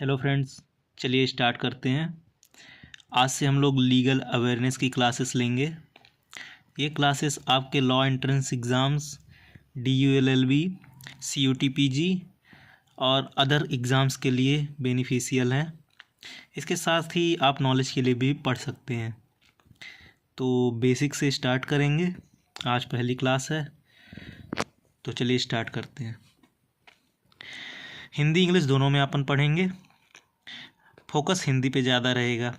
Hello friends, चलिए start करते हैं। आज से हम लोग लीगल अवेयरनेस की क्लासेस लेंगे। ये क्लासेस आपके law entrance exams, DULLB, CUTPG और अदर एग्ज़ाम्स के लिए बेनिफिशियल हैं। इसके साथ ही आप नॉलेज के लिए भी पढ़ सकते हैं। तो बेसिक से स्टार्ट करेंगे। आज पहली क्लास है, तो चलिए स्टार्ट करते हैं। हिंदी इंग्लिश दोनों में अपन पढ़ेंगे। फोकस हिंदी पे ज़्यादा रहेगा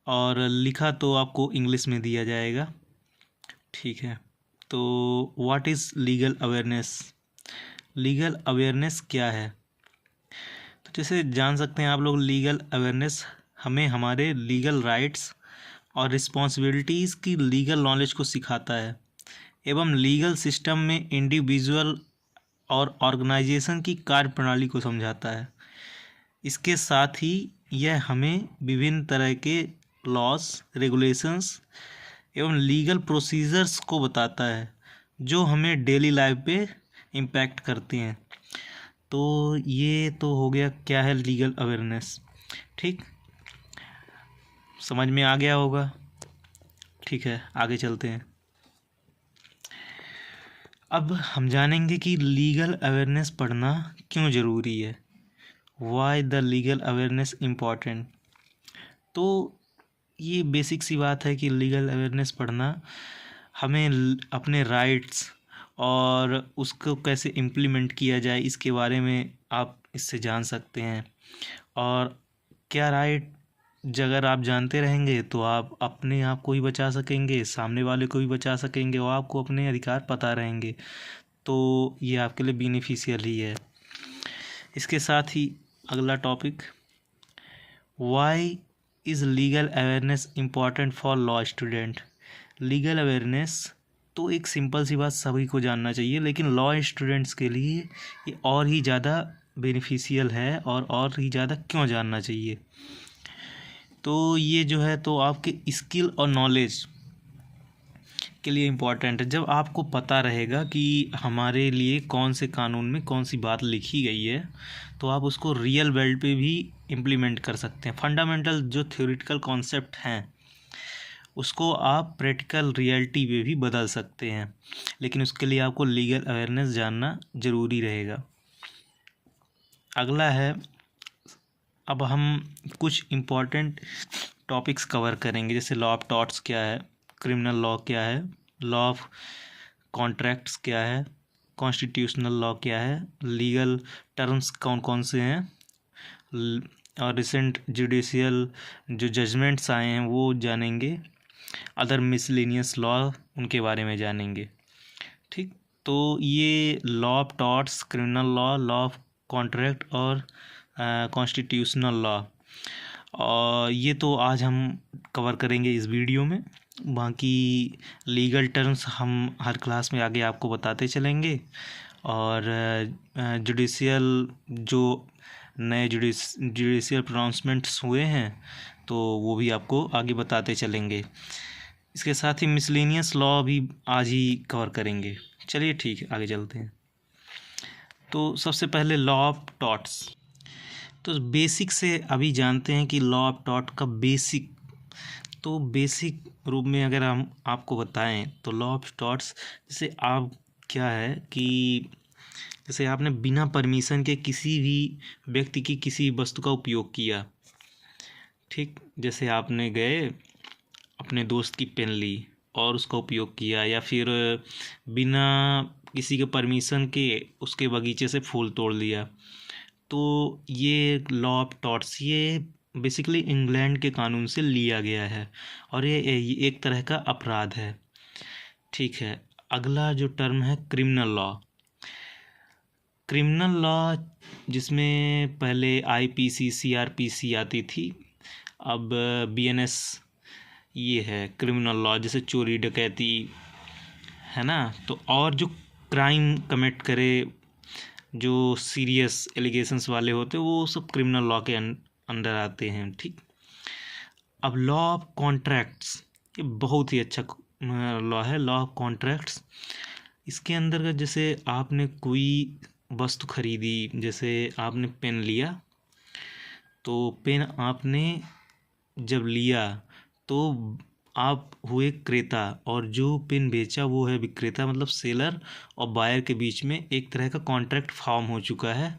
और लिखा तो आपको इंग्लिश में दिया जाएगा। ठीक है, तो what is legal awareness? Legal awareness क्या है? तो जैसे जान सकते हैं आप लोग, लीगल अवेयरनेस हमें हमारे लीगल राइट्स और रिस्पॉन्सिबिलिटीज़ की लीगल नॉलेज को सिखाता है एवं लीगल सिस्टम में इंडिविजुअल और ऑर्गेनाइजेशन की कार्यप्रणाली को समझाता है। इसके साथ ही यह हमें विभिन्न तरह के लॉस, रेगुलेशंस एवं लीगल प्रोसीजर्स को बताता है जो हमें डेली लाइफ पे इम्पैक्ट करते हैं। तो ये तो हो गया क्या है लीगल अवेयरनेस। ठीक, समझ में आ गया होगा। ठीक है, आगे चलते हैं। अब हम जानेंगे कि लीगल अवेयरनेस पढ़ना क्यों ज़रूरी है। Why the legal awareness important. तो ये बेसिक सी बात है कि लीगल अवेयरनेस पढ़ना हमें अपने राइट्स और उसको कैसे इम्प्लीमेंट किया जाए इसके बारे में आप इससे जान सकते हैं। और क्या राइट अगर आप जानते रहेंगे तो आप अपने आप को ही बचा सकेंगे, सामने वाले को भी बचा सकेंगे और आपको अपने अधिकार पता रहेंगे। तो ये आपके लिए बेनिफिशियल ही है। इसके साथ ही अगला topic, why is legal awareness important for law student. Legal awareness तो एक सिंपल सी बात सभी को जानना चाहिए, लेकिन लॉ स्टूडेंट्स के लिए ये और ही ज़्यादा बेनिफिशियल है और ही ज़्यादा क्यों जानना चाहिए। तो ये जो है तो आपके स्किल और नॉलेज के लिए इम्पॉर्टेंट है। जब आपको पता रहेगा कि हमारे लिए कौन से कानून में कौन सी बात लिखी गई है तो आप उसको रियल वर्ल्ड पे भी इम्प्लीमेंट कर सकते हैं। फंडामेंटल जो थ्योरेटिकल कॉन्सेप्ट हैं उसको आप प्रैक्टिकल रियलिटी में भी बदल सकते हैं, लेकिन उसके लिए आपको लीगल अवेयरनेस जानना ज़रूरी रहेगा। अगला है, अब हम कुछ इम्पॉर्टेंट टॉपिक्स कवर करेंगे, जैसे लॉ ऑफ टॉर्ट्स क्या है, क्रिमिनल लॉ क्या है, लॉ ऑफ कॉन्ट्रैक्ट्स क्या है, कॉन्स्टिट्यूशनल लॉ क्या है, लीगल टर्म्स कौन कौन से हैं, और रिसेंट जुडिशियल जो जजमेंट्स आए हैं वो जानेंगे, अदर मिसलेनियस लॉ उनके बारे में जानेंगे। ठीक, तो ये law of torts, criminal law, law of contract और कॉन्स्टिट्यूशनल लॉ, और ये तो आज हम कवर करेंगे इस वीडियो में। बाकी लीगल टर्म्स हम हर क्लास में आगे आपको बताते चलेंगे, और जुडिशियल जो नए जुडिशियल प्रोनाउंसमेंट्स हुए हैं तो वो भी आपको आगे बताते चलेंगे। इसके साथ ही मिसलेनियस लॉ भी आज ही कवर करेंगे। चलिए ठीक है, आगे चलते हैं। तो सबसे पहले लॉ ऑफ टॉर्ट्स। तो बेसिक से अभी जानते हैं कि लॉ ऑफ टॉर्ट का बेसिक, तो बेसिक रूप में अगर हम आपको बताएं तो लॉ ऑफ टॉर्ट्स जैसे आप क्या है कि जैसे आपने बिना परमिशन के किसी भी व्यक्ति की किसी वस्तु का उपयोग किया। ठीक, जैसे आपने गए अपने दोस्त की पेन ली और उसका उपयोग किया, या फिर बिना किसी के परमिशन के उसके बगीचे से फूल तोड़ लिया। तो ये लॉ ऑफ टॉर्ट्स ये बेसिकली इंग्लैंड के कानून से लिया गया है और ये एक तरह का अपराध है। ठीक है, अगला जो टर्म है क्रिमिनल लॉ। क्रिमिनल लॉ जिसमें पहले IPC CRPC आती थी, अब BNS ये है क्रिमिनल लॉ। जैसे चोरी डकैती है ना, तो और जो क्राइम कमिट करे, जो सीरियस एलिगेशंस वाले होते हैं, वो सब क्रिमिनल लॉ के अंडर आते हैं। ठीक, अब लॉ ऑफ कॉन्ट्रैक्ट्स, ये बहुत ही अच्छा लॉ है, लॉ ऑफ कॉन्ट्रैक्ट्स। इसके अंदर जैसे आपने कोई वस्तु खरीदी, जैसे आपने पेन लिया तो पेन आपने जब लिया तो आप हुए क्रेता, और जो पेन बेचा वो है विक्रेता, मतलब सेलर और बायर के बीच में एक तरह का कॉन्ट्रैक्ट फॉर्म हो चुका है।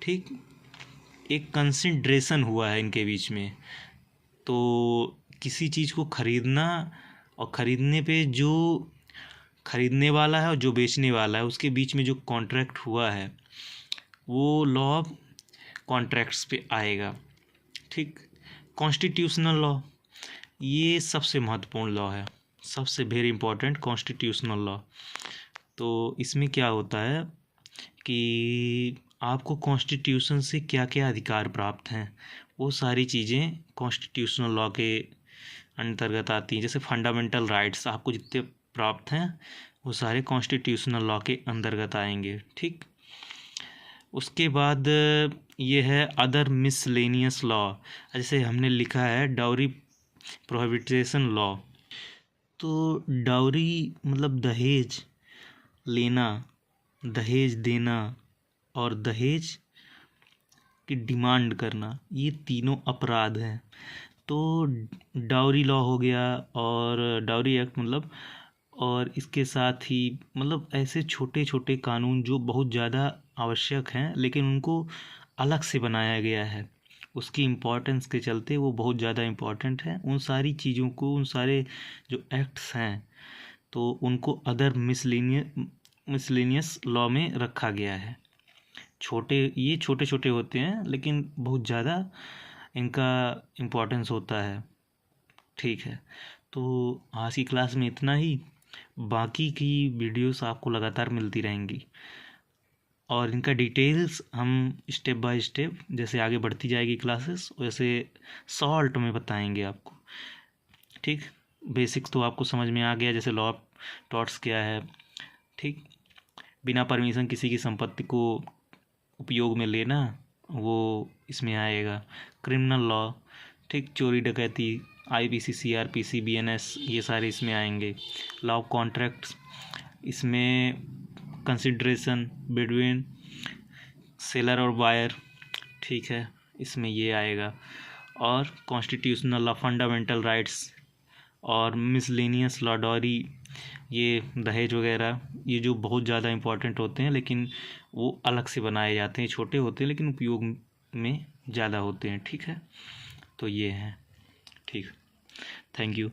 ठीक, एक कंसिडरेशन हुआ है इनके बीच में। तो किसी चीज़ को खरीदना और खरीदने पे जो खरीदने वाला है और जो बेचने वाला है उसके बीच में जो कॉन्ट्रैक्ट हुआ है वो लॉ ऑफ कॉन्ट्रैक्ट्स पे आएगा। ठीक, कॉन्स्टिट्यूशनल लॉ ये सबसे महत्वपूर्ण लॉ है, सबसे वेरी इंपॉर्टेंट कॉन्स्टिट्यूशनल लॉ। तो इसमें क्या होता है कि आपको कॉन्स्टिट्यूशन से क्या क्या अधिकार प्राप्त हैं वो सारी चीज़ें कॉन्स्टिट्यूशनल लॉ के अंतर्गत आती हैं। जैसे फंडामेंटल राइट्स आपको जितने प्राप्त हैं वो सारे कॉन्स्टिट्यूशनल लॉ के अंतर्गत आएंगे। ठीक, उसके बाद ये है अदर मिसलेनियस लॉ। जैसे हमने लिखा है डाउरी प्रोहिबिटेशन लॉ। तो डाउरी मतलब दहेज लेना, दहेज देना और दहेज की डिमांड करना, ये तीनों अपराध हैं। तो डाउरी लॉ हो गया और डाउरी एक्ट मतलब, और इसके साथ ही मतलब ऐसे छोटे छोटे कानून जो बहुत ज़्यादा आवश्यक हैं लेकिन उनको अलग से बनाया गया है, उसकी इम्पोर्टेंस के चलते वो बहुत ज़्यादा इम्पोर्टेंट है। उन सारी चीज़ों को, उन सारे जो एक्ट्स हैं तो उनको अदर मिसलेनियस लॉ में रखा गया है। ये छोटे छोटे होते हैं लेकिन बहुत ज़्यादा इनका इम्पोर्टेंस होता है। ठीक है, तो आज की क्लास में इतना ही। बाकी की वीडियोस आपको लगातार मिलती रहेंगी और इनका डिटेल्स हम स्टेप बाय स्टेप जैसे आगे बढ़ती जाएगी क्लासेस वैसे शॉर्ट में बताएंगे आपको। ठीक, बेसिक्स तो आपको समझ में आ गया, जैसे लॉ ऑफ टॉर्ट्स क्या है। ठीक, बिना परमिशन किसी की संपत्ति को उपयोग में लेना वो इसमें आएगा। क्रिमिनल लॉ, ठीक, चोरी डकैती, आईपीसी, सीआरपीसी, बीएनएस, ये सारे इसमें आएंगे। लॉ ऑफ कॉन्ट्रैक्ट्स, इसमें कंसिडरेशन बिटवीन सेलर और बायर, ठीक है, इसमें ये आएगा। और कॉन्स्टिट्यूशनल लॉ, फंडामेंटल राइट्स और मिसलेनियस लॉ, डॉरी, ये दहेज वगैरह, ये जो बहुत ज़्यादा इम्पोर्टेंट होते हैं लेकिन वो अलग से बनाए जाते हैं, छोटे होते हैं लेकिन उपयोग में ज़्यादा होते हैं। ठीक है, तो ये है। ठीक, थैंक यू।